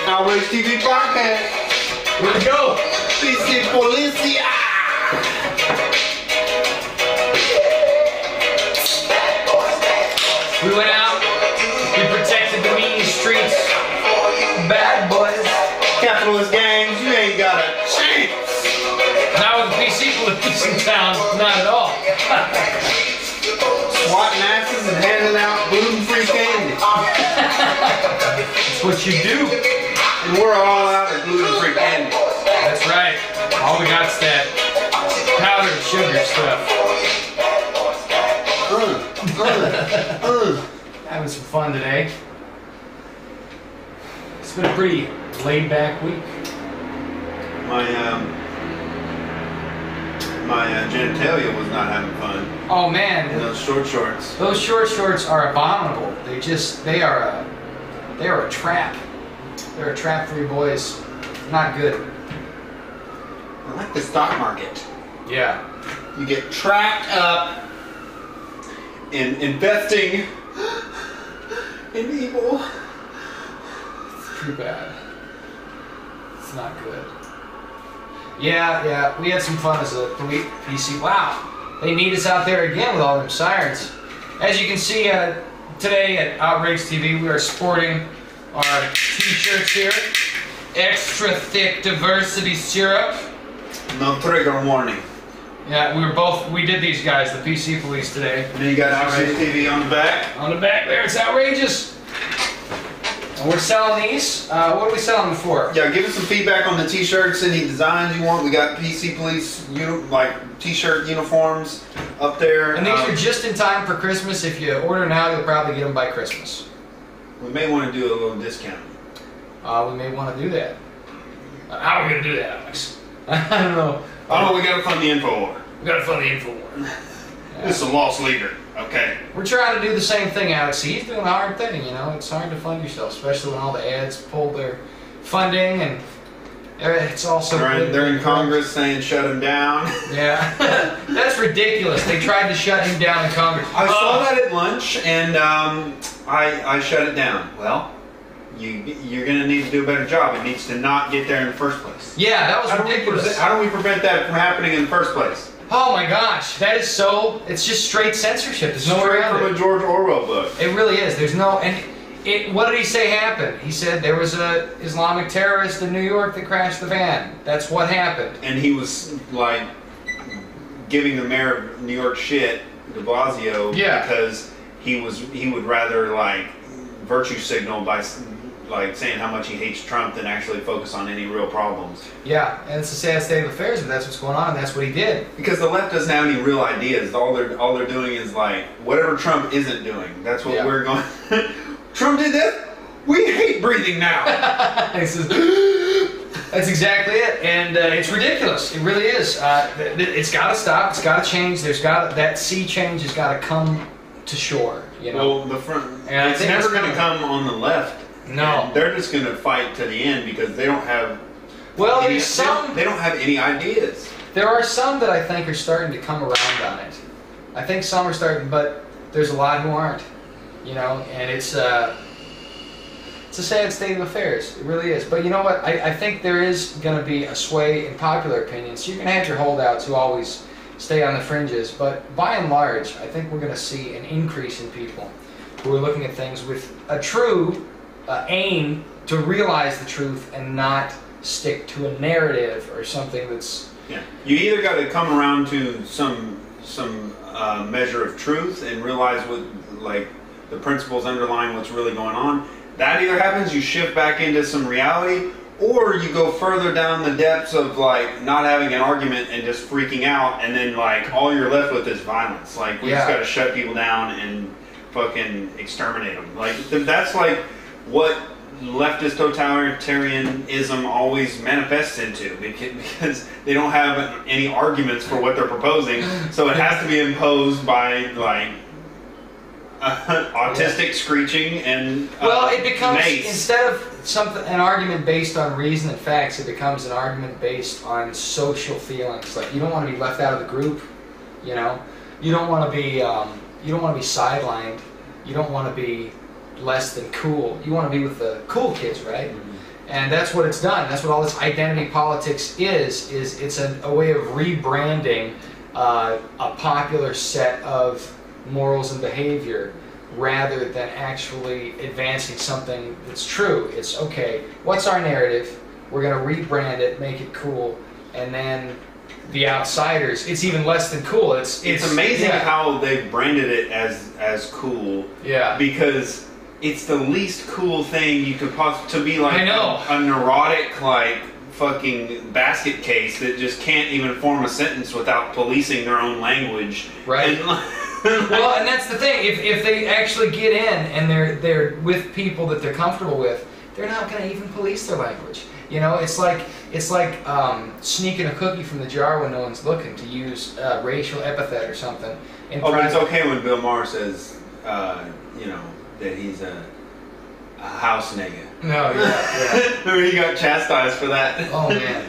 Outrage TV podcast. Here we go. PC Policia. We went out. We protected the mean streets. Bad boys. Capitalist gangs, you ain't got a chance. Not with the PC police in town. Not at all. Swatting asses and handing out gluten-free candy. That's what you do. And we're all out of gluten-free candy. That's right. All we got's that powdered sugar stuff. Having some fun today. It's been a pretty laid-back week. My genitalia was not having fun. Oh man, In those short shorts. those short shorts are abominable. They are a trap. They're a trap for you boys. Not good. I like the stock market. Yeah. You get trapped up in investing in evil. It's too bad. It's not good. Yeah, we had some fun as a PC. Wow, they need us out there again with all them sirens. As you can see today at Outrage TV, we are sporting our t-shirts here. Extra thick diversity syrup. No trigger warning. Yeah, we did these guys, the PC police today. And then you got Outrage TV on the back. On the back there, it's outrageous. And we're selling these. What are we selling them for? Yeah, give us some feedback on the t-shirts, any designs you want. We got PC Police t-shirt uniforms up there. And these are just in time for Christmas. If you order now, you'll probably get them by Christmas. We may want to do a little discount. We may want to do that. How are we going to do that, Alex? I don't know. Oh, we got to fund the info war. We got to fund the info war. This is a lost leader. Okay. We're trying to do the same thing, Alex. He's doing a hard thing, you know. It's hard to fund yourself, especially when all the ads pull their funding, and it's also they're in Congress saying shut him down. Yeah, that's ridiculous. They tried to shut him down in Congress. I saw that at lunch, and I shut it down. Well, you're going to need to do a better job. It needs to not get there in the first place. Yeah, that was ridiculous. How do we prevent that from happening in the first place? Oh my gosh, that is so, it's just straight censorship. There's no way around it. From a George Orwell book. It really is. There's no, and what did he say happened? He said there was a Islamic terrorist in New York that crashed the van. That's what happened. And he was like giving the mayor of New York shit, de Blasio, because he would rather like virtue signal by like saying how much he hates Trump than actually focus on any real problems. Yeah, and it's a sad state of affairs, but that's what's going on, and that's what he did. Because the left doesn't have any real ideas. All they're doing is like whatever Trump isn't doing. That's what we're going. Trump did this. We hate breathing now. That's exactly it, and it's ridiculous. It really is. It's got to stop. It's got to change. That sea change has got to come to shore. You know. Well, it's never going to come on the left. No, and they're just going to fight to the end because they don't have. Well, they don't have any ideas. There are some that I think are starting to come around on it. I think some are starting, but there's a lot who aren't. You know, and it's a sad state of affairs. It really is. But you know what? I think there is going to be a sway in popular opinion. So you're going to have your holdouts who always stay on the fringes. But by and large, I think we're going to see an increase in people who are looking at things with a true aim to realize the truth and not stick to a narrative or something that's... Yeah. You either got to come around to some measure of truth and realize what, like, the principles underlying what's really going on. That either happens, you shift back into some reality, or you go further down the depths of, like, not having an argument and just freaking out, and then, like, all you're left with is violence. Like, we just got to shut people down and fucking exterminate them. Like, that's, like, what leftist totalitarianism always manifests into, because they don't have any arguments for what they're proposing, so it has to be imposed by, like, autistic screeching and well, it becomes mace. Instead of an argument based on reason and facts, it becomes an argument based on social feelings. Like, you don't want to be left out of the group, you know. You don't want to be sidelined. You don't want to be less than cool. You want to be with the cool kids, right? Mm-hmm. And that's what it's done. That's what all this identity politics is it's a way of rebranding a popular set of morals and behavior rather than actually advancing something that's true. It's, okay, what's our narrative? We're going to rebrand it, make it cool, and then the outsiders, it's even less than cool. It's amazing how they've branded it as cool. Yeah. Because it's the least cool thing you could possibly, to be like I know. A neurotic, like, fucking basket case that just can't even form a sentence without policing their own language. Right. Well, and that's the thing. If they actually get in and they're with people that they're comfortable with, they're not going to even police their language. You know, it's like sneaking a cookie from the jar when no one's looking, to use a racial epithet or something. But it's okay when Bill Maher says, you know, that he's a house nigga. No, yeah. Remember he got chastised for that. Oh man.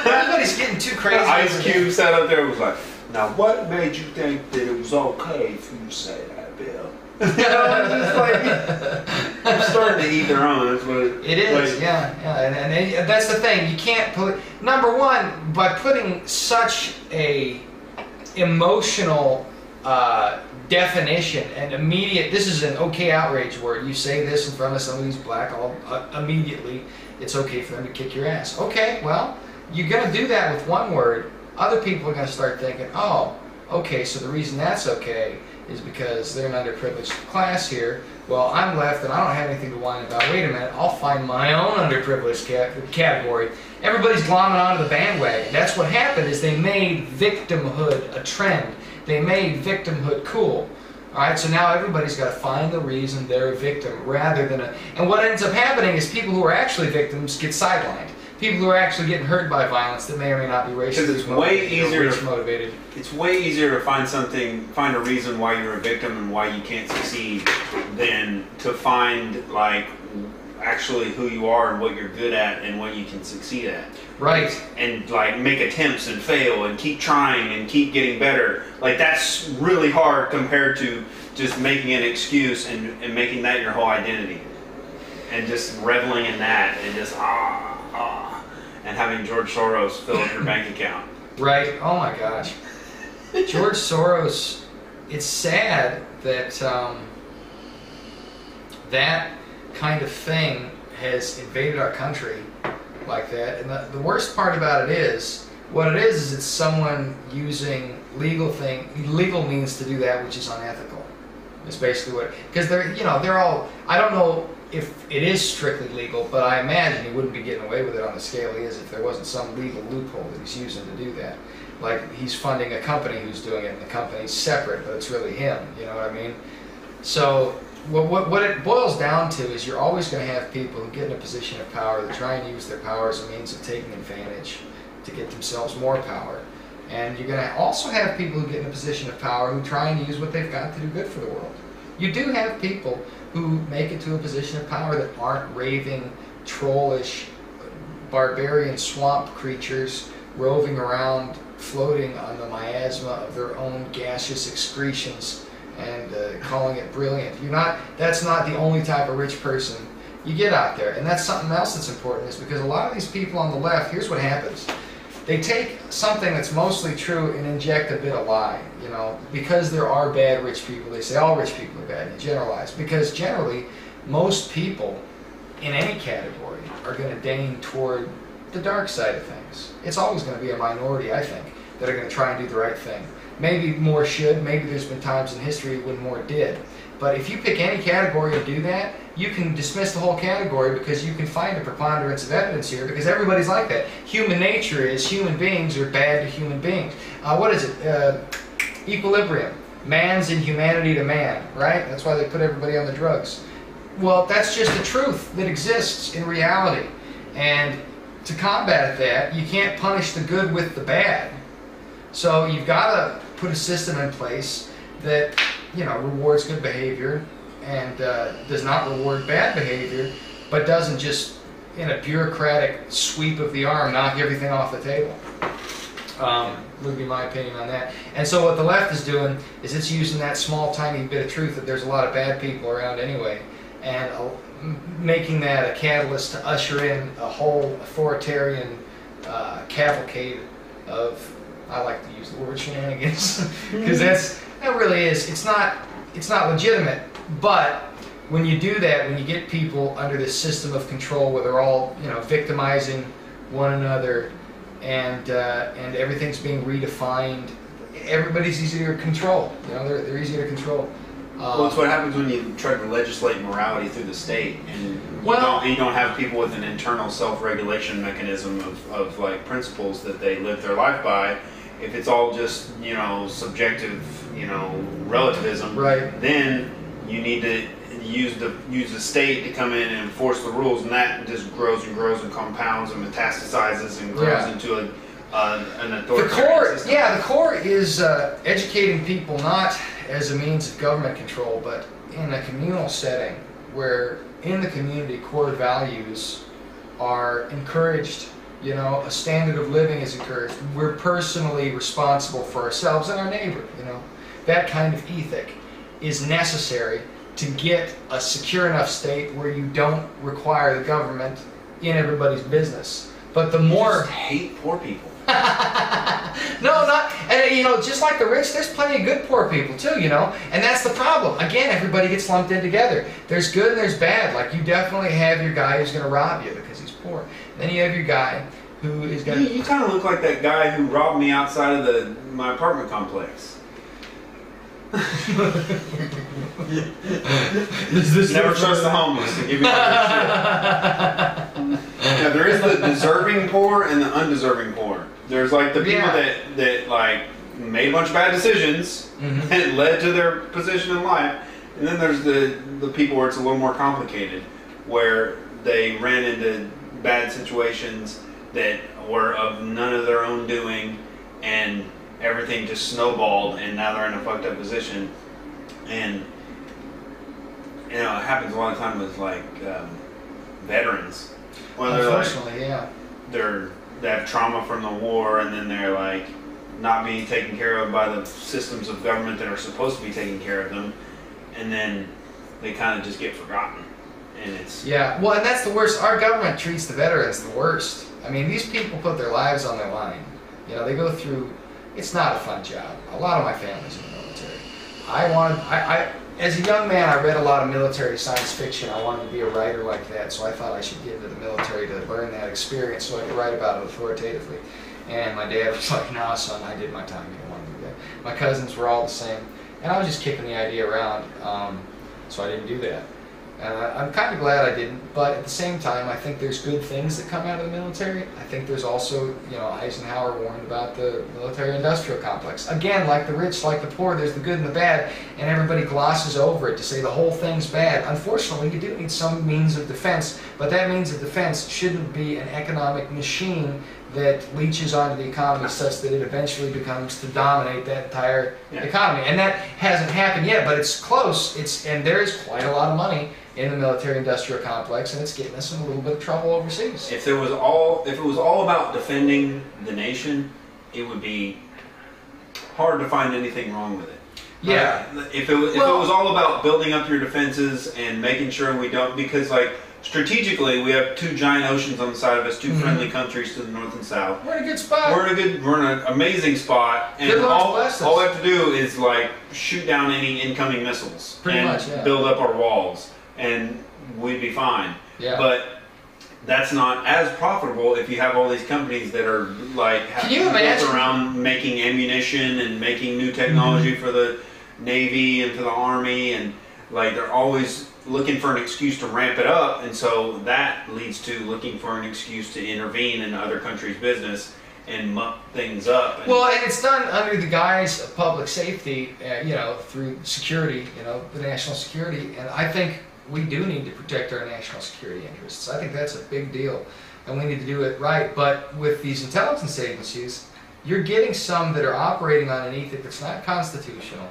Everybody's getting too crazy. Ice Cube sat up there and was like, now what made you think that it was okay for you to say that, Bill? You know, it's like, they're starting to eat their own. That's what it is. Like, yeah. And that's the thing. You can't put, number one, by putting such a emotional definition and immediate. This is an okay outrage word. You say this in front of somebody who's black, immediately it's okay for them to kick your ass. Okay, well, you're going to do that with one word. Other people are going to start thinking, oh, okay, so the reason that's okay is because they're an underprivileged class here. Well, I'm left and I don't have anything to whine about. Wait a minute, I'll find my own underprivileged category. Everybody's glomming onto the bandwagon. That's what happened, is they made victimhood a trend. They made victimhood cool. All right, so now everybody's got to find the reason they're a victim rather than a... And what ends up happening is people who are actually victims get sidelined. People who are actually getting hurt by violence that may or may not be racially motivated. It's way easier to find a reason why you're a victim and why you can't succeed than to find, like, actually who you are and what you're good at and what you can succeed at. Right. And like make attempts and fail and keep trying and keep getting better. Like that's really hard compared to just making an excuse and making that your whole identity. And just reveling in that and just and having George Soros fill up your bank account. Right. Oh my gosh. George Soros, it's sad that that kind of thing has invaded our country like that. And the worst part about it is, what it is it's someone using legal means to do that which is unethical. It's basically what, because they're all, I don't know if it is strictly legal, but I imagine he wouldn't be getting away with it on the scale he is if there wasn't some legal loophole that he's using to do that. Like he's funding a company who's doing it and the company's separate, but it's really him, you know what I mean? So what it boils down to is you're always going to have people who get in a position of power that try and use their power as a means of taking advantage to get themselves more power. And you're going to also have people who get in a position of power who try and use what they've got to do good for the world. You do have people who make it to a position of power that aren't raving, trollish, barbarian swamp creatures roving around, floating on the miasma of their own gaseous excretions and calling it brilliant. That's not the only type of rich person you get out there. And that's something else that's important, is because a lot of these people on the left, here's what happens. They take something that's mostly true and inject a bit of lie, you know, because there are bad rich people. They say all rich people are bad, and you generalize. Because generally, most people in any category are going to deign toward the dark side of things. It's always going to be a minority, I think, that are going to try and do the right thing. Maybe more should, maybe there's been times in history when more did. But if you pick any category and do that, you can dismiss the whole category because you can find a preponderance of evidence here, because everybody's like that. Human nature is human beings are bad to human beings. What is it? Equilibrium. Man's inhumanity to man, right? That's why they put everybody on the drugs. Well, that's just the truth that exists in reality. And to combat that, you can't punish the good with the bad. So you've got to put a system in place that, you know, rewards good behavior and does not reward bad behavior, but doesn't just, in a bureaucratic sweep of the arm, knock everything off the table. Would be my opinion on that. And so what the left is doing is it's using that small, tiny bit of truth that there's a lot of bad people around anyway, and making that a catalyst to usher in a whole authoritarian cavalcade of, I like to use the word shenanigans, because that really is, it's not legitimate, but when you do that, when you get people under this system of control where they're all, victimizing one another, and everything's being redefined, everybody's easier to control. They're easier to control. Well, it's what happens when you try to legislate morality through the state, and you don't have people with an internal self-regulation mechanism of like principles that they live their life by. If it's all just subjective relativism, right, then you need to use the state to come in and enforce the rules, and that just grows and grows and compounds and metastasizes and grows into an authoritarian system. The core is educating people not as a means of government control, but in a communal setting where in the community core values are encouraged. A standard of living is encouraged. We're personally responsible for ourselves and our neighbor. That kind of ethic is necessary to get a secure enough state where you don't require the government in everybody's business. But the more... You just hate poor people. No, not... And, just like the rich, there's plenty of good poor people, too, And that's the problem. Again, everybody gets lumped in together. There's good and there's bad. Like, you definitely have your guy who's going to rob you because he's poor. Then you have your guy who is going to... You kind of look like that guy who robbed me outside of my apartment complex. Never trust the homeless to give you all shit. Now, there is the deserving poor and the undeserving poor. There's like the people that like made a bunch of bad decisions that led to their position in life, and then there's the people where it's a little more complicated, where they ran into bad situations that were of none of their own doing, and everything just snowballed, and now they're in a fucked up position. And it happens a lot of time with like veterans. Unfortunately, they have trauma from the war, and then they're like not being taken care of by the systems of government that are supposed to be taking care of them, and then they kind of just get forgotten. And it's and that's the worst. Our government treats the veterans the worst. I mean, these people put their lives on the line. They go through. It's not a fun job. A lot of my family's in the military. I as a young man, I read a lot of military science fiction. I wanted to be a writer like that, so I thought I should get into the military to learn that experience so I could write about it authoritatively. And my dad was like, "No, son, I did my time. You don't want to do that." My cousins were all the same, and I was just kicking the idea around, so I didn't do that. And I'm kind of glad I didn't, but at the same time, I think there's good things that come out of the military. I think there's also, Eisenhower warned about the military-industrial complex. Again, like the rich, like the poor, there's the good and the bad, and everybody glosses over it to say the whole thing's bad. Unfortunately, you do need some means of defense, but that means of defense shouldn't be an economic machine that leaches onto the economy such that it eventually becomes to dominate that entire economy. And that hasn't happened yet, but it's close. And there is quite a lot of money in the military-industrial complex, and it's getting us in a little bit of trouble overseas. If it was all about defending the nation, it would be hard to find anything wrong with it. Yeah. If it was all about building up your defenses and making sure we don't, because like strategically we have two giant oceans on the side of us, two friendly countries to the north and south. We're in a good spot. We're in an amazing spot, and all we have to do is like shoot down any incoming missiles and build up our walls, and we'd be fine. Yeah. But that's not as profitable if you have all these companies that are like built around making ammunition and making new technology for the Navy and for the Army, and like they're always looking for an excuse to ramp it up, and so that leads to looking for an excuse to intervene in other countries' business and muck things up. And it's done under the guise of public safety, through security, the national security, and I think we do need to protect our national security interests. I think that's a big deal, and we need to do it right. But with these intelligence agencies, you're getting some that are operating on an ethic that's not constitutional,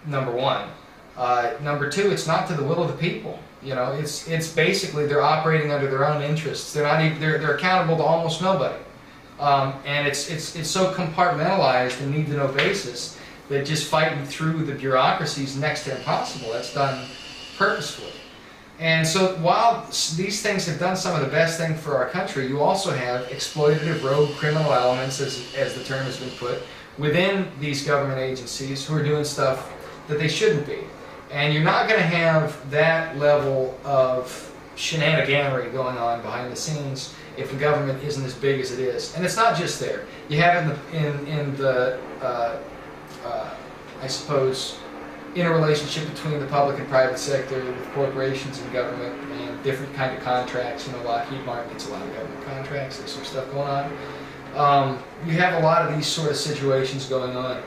number one. Number two, it's not to the will of the people. It's basically they're operating under their own interests. They're not even, they're accountable to almost nobody, and it's so compartmentalized and need-to-know basis that just fighting through the bureaucracy is next to impossible. That's done purposefully. And so while these things have done some of the best thing for our country, you also have exploitative rogue criminal elements, as the term has been put, within these government agencies who are doing stuff that they shouldn't be. And you're not going to have that level of shenaniganery going on behind the scenes if the government isn't as big as it is. And it's not just there. You have in the I suppose, interrelationship between the public and private sector with corporations and government and different kind of contracts. Lockheed Martin gets a lot of government contracts. There's some stuff going on. You have a lot of these sort of situations going on.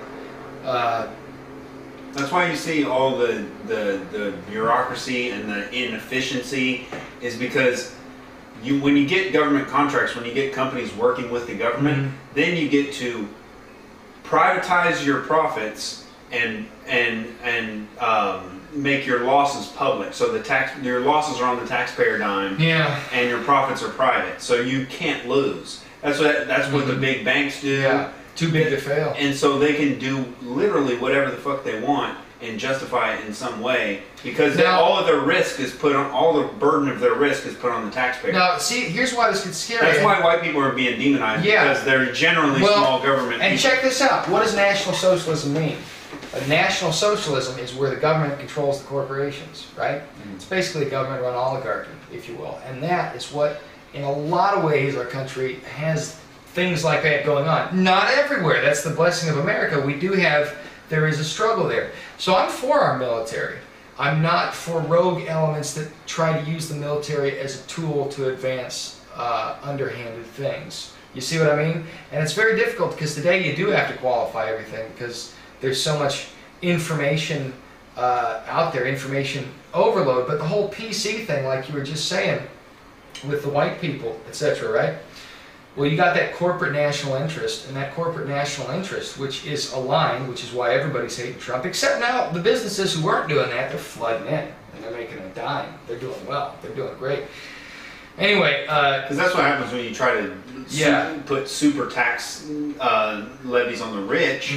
That's why you see all the bureaucracy and the inefficiency is because when you get government contracts, when you get companies working with the government, then you get to privatize your profits and make your losses public. So your losses are on the taxpayer dime, and your profits are private. So you can't lose. That's what the big banks do. Yeah, too big to fail. And so they can do literally whatever the fuck they want and justify it in some way because all of their risk is put on, all the burden of their risk is put on the taxpayer. Now, see, here's why this gets scary. That's why white people are being demonized because they're generally small government and people. Check this out. What does National Socialism mean? National Socialism is where the government controls the corporations, right? It's basically a government-run oligarchy, if you will. And that is what, in a lot of ways, our country has things like that going on. Not everywhere. That's the blessing of America. There is a struggle there. So I'm for our military. I'm not for rogue elements that try to use the military as a tool to advance underhanded things. You see what I mean? And it's very difficult because today you do have to qualify everything because there's so much information out there, information overload. But the whole PC thing, like you were just saying, with the white people, etc., right? Well, you got that corporate national interest, and that corporate national interest, which is aligned, which is why everybody's hating Trump, except now the businesses who weren't doing that, they're flooding in, and they're making a dime. They're doing well. They're doing great. Anyway, because that's what happens when you try to put super tax levies on the rich.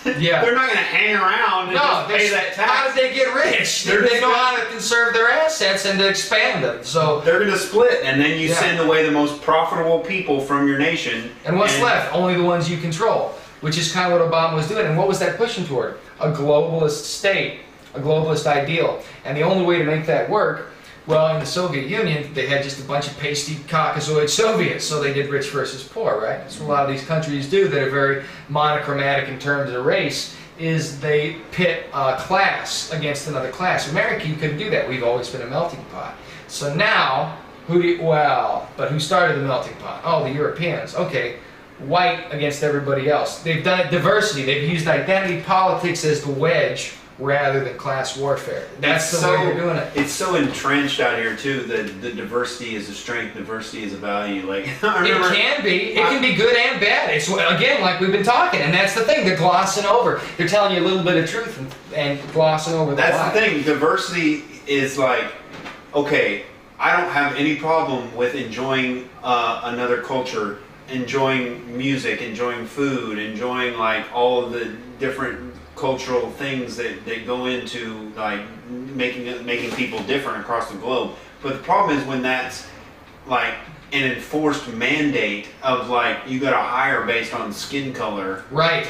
Yeah. They're not going to hang around and just pay that tax. How did they get rich? They know how to conserve their assets and to expand them. So they're going to split, and then you send away the most profitable people from your nation. And what's left? Only the ones you control, which is kind of what Obama was doing. And what was that pushing toward? A globalist state, a globalist ideal. And the only way to make that work, well, in the Soviet Union, they had just a bunch of pasty Caucasoid Soviets, so they did rich versus poor, right? That's what a lot of these countries do that are very monochromatic in terms of race, is they pit a class against another class. America, you couldn't do that. We've always been a melting pot. So now, but who started the melting pot? Oh, the Europeans. Okay, white against everybody else. They've done it diversity. They've used identity politics as the wedge rather than class warfare. That's the way they're doing it. It's so entrenched out here too that the diversity is a strength, diversity is a value. Like it can be. It can be good and bad. It's again like we've been talking, and that's the thing. They're glossing over. They're telling you a little bit of truth and glossing over the lie. That's the thing. Diversity is like, okay, I don't have any problem with enjoying another culture, enjoying music, enjoying food, enjoying like all of the different cultural things that go into like making people different across the globe. But the problem is when that's like an enforced mandate of like you got to hire based on skin color. Right.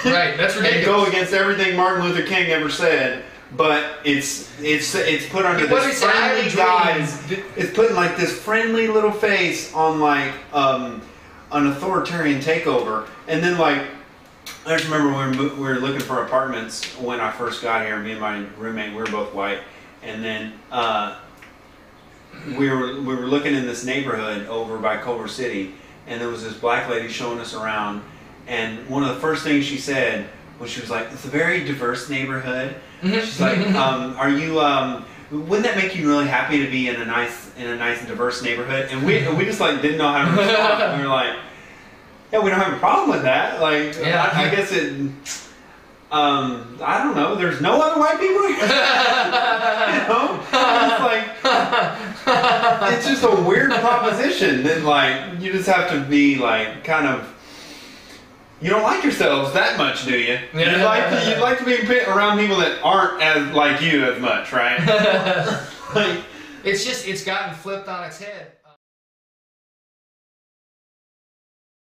Right. That's ridiculous. And go against everything Martin Luther King ever said. But it's put under this friendly guise. It's put in like this friendly little face on like an authoritarian takeover, and then like. I just remember we were looking for apartments when I first got here. Me and my roommate, we were both white, and then we were looking in this neighborhood over by Culver City, and there was this black lady showing us around. And one of the first things she said was, she was like, "It's a very diverse neighborhood." She's like, "Are you? Wouldn't that make you really happy to be in a nice and diverse neighborhood?" And we just like didn't know how to respond. We were like, yeah, we don't have a problem with that. Like, I guess it. I don't know. There's no other white people here. It's like it's just a weird proposition that like you just have to be like kind of. You don't like yourselves that much, do you? You'd like to be around people that aren't as like you as much, right? Like, It's gotten flipped on its head.